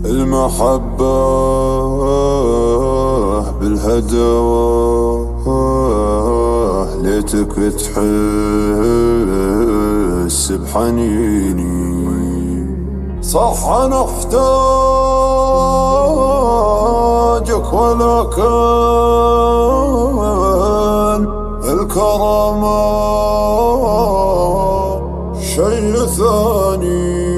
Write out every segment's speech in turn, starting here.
المحبة بالهدوى ليتك تحس بحنيني. صح أنا أحتاجك ولكن الكرامة شيء ثاني.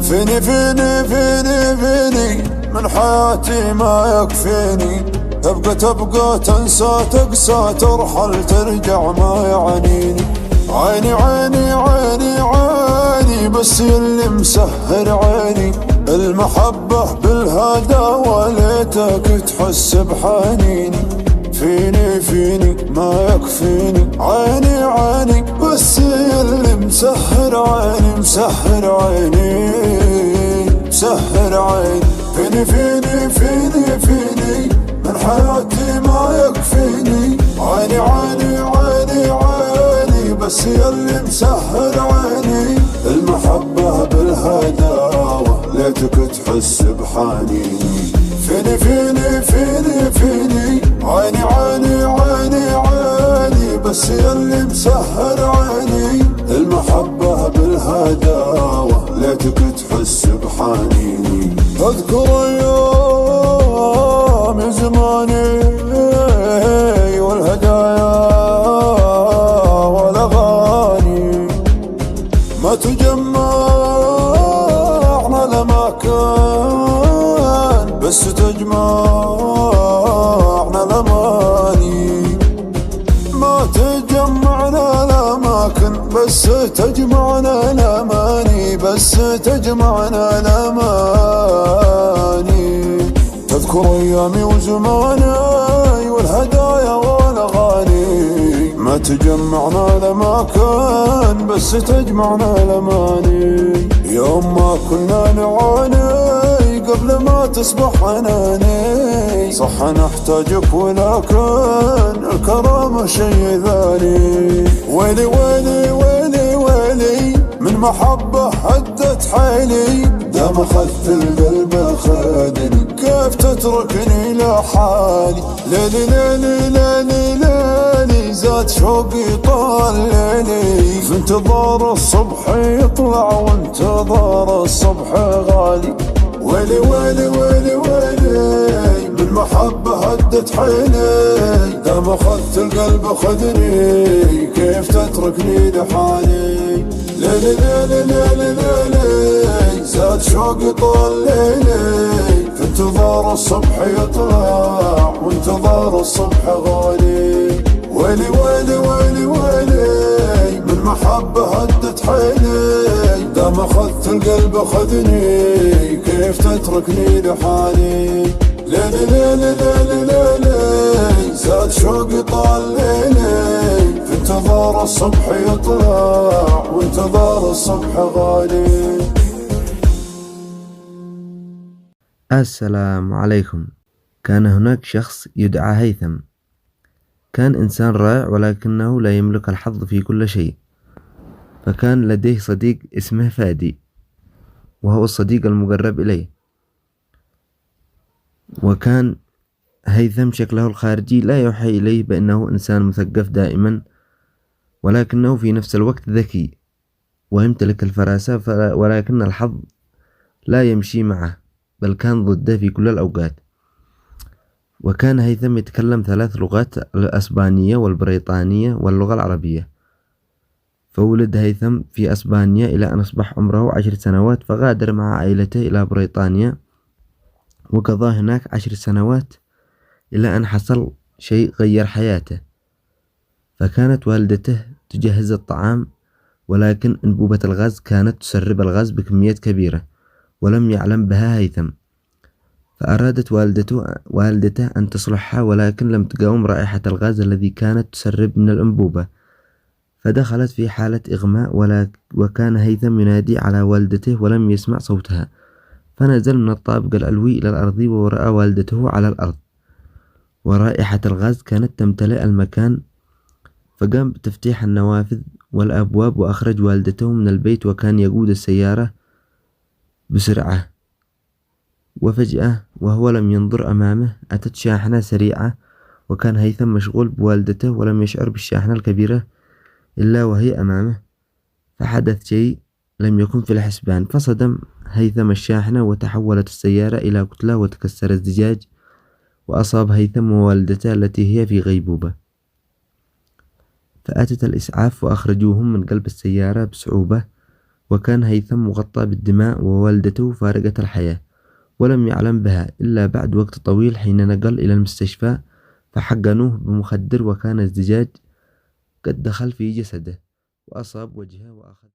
فيني فيني فيني فيني من حياتي ما يكفيني. تبقى تنسى تقسى ترحل ترجع ما يعنيني. عيني عيني عيني عيني بس يلي مسهر عيني. المحبة بالهدى ليتك تحس بحنيني. فيني فيني ما يكفيني. عيني عيني بس يلي مسهر عيني مسهر عيني مسهر عيني. فيني فيني فيني فيني من حياتي ما يكفيني. عيني عيني عيني عيني بس يلي مسهر عيني. المحبة بالهداوة ليتك تحس بحنيني. فيني فيني فيني فيني عيني عيني عيني عيني بس يلي مسهر عيني. المحبة بالهداوة ليتك تحس بحنيني. اذكر ايام زماني والهدايا والاغاني ما تجمعنا لمكان بس تجمعنا الأماني. ما تجمعنا الأماكن بس تجمعنا الأماني بس تجمعنا الأماني. تذكر أيامي وزماني والهدايا والأغاني ما تجمعنا الأماكن بس تجمعنا الأماني. يوم ما كنا نعاني قبل ما تصبح عناني. صح نحتاجك ولكن الكرامة شيء ثاني. ويلي ويلي ويلي ويلي من محبة هدت حيلي. دام أخذت القلب خذني كيف تتركني لحالي. ليلي ليلي ليلي ليلي زاد شوقي طال ليلي. في انتظار الصبح يطلع وانتظار الصبح غالي. ويلي ويلي ويلي ويلي من محبة هدت حيلي. دام أخذت القلب خذني كيف تتركني لحالي. ليلي ليلي ليلي ليلي زاد شوقي طال ليلي. في انتظار الصبح يطلع وانتظار الصبح غالي. ويلي ويلي ويلي ويلي من محبة هدت حيلي. دام أخذت القلب خذني كيف تتركني لحالي. ليلي ليلي ليلي ليلي زاد شوقي طال ليلي. في انتظار الصبح يطلع وانتظار الصبح غالي. السلام عليكم. كان هناك شخص يدعى هيثم. كان إنسان رائع ولكنه لا يملك الحظ في كل شيء. فكان لديه صديق اسمه فادي وهو الصديق المقرب إليه. وكان هيثم شكله الخارجي لا يوحي إليه بأنه إنسان مثقف دائما ولكنه في نفس الوقت ذكي ويمتلك الفراسة ولكن الحظ لا يمشي معه بل كان ضده في كل الأوقات. وكان هيثم يتكلم 3 لغات الأسبانية والبريطانية واللغة العربية. فولد هيثم في أسبانيا إلى أن أصبح عمره 10 سنوات فغادر مع عائلته إلى بريطانيا وقضى هناك 10 سنوات إلى أن حصل شيء غير حياته. فكانت والدته تجهز الطعام ولكن أنبوبة الغاز كانت تسرب الغاز بكميات كبيرة ولم يعلم بها هيثم. فأرادت والدته أن تصلحها ولكن لم تقاوم رائحة الغاز الذي كانت تسرب من الأنبوبة. فدخلت في حالة إغماء وكان هيثم ينادي على والدته ولم يسمع صوتها. فنزل من الطابق العلوي إلى الأرض ورأى والدته على الأرض ورائحة الغاز كانت تمتلئ المكان. فقام بتفتيح النوافذ والأبواب وأخرج والدته من البيت، وكان يقود السيارة بسرعة. وفجأة وهو لم ينظر أمامه أتت شاحنة سريعة، وكان هيثم مشغول بوالدته ولم يشعر بالشاحنة الكبيرة إلا وهي أمامه. فحدث شيء لم يكن في الحسبان، فصدم هيثم الشاحنة وتحولت السيارة إلى كتلة وتكسر الزجاج، وأصاب هيثم ووالدته التي هي في غيبوبة. فأتت الإسعاف وأخرجوهم من قلب السيارة بصعوبة، وكان هيثم مغطى بالدماء ووالدته فارقة الحياة، ولم يعلم بها إلا بعد وقت طويل حين نقل إلى المستشفى فحقنوه بمخدر، وكان الزجاج قد دخل في جسده وأصاب وجهه وأخذ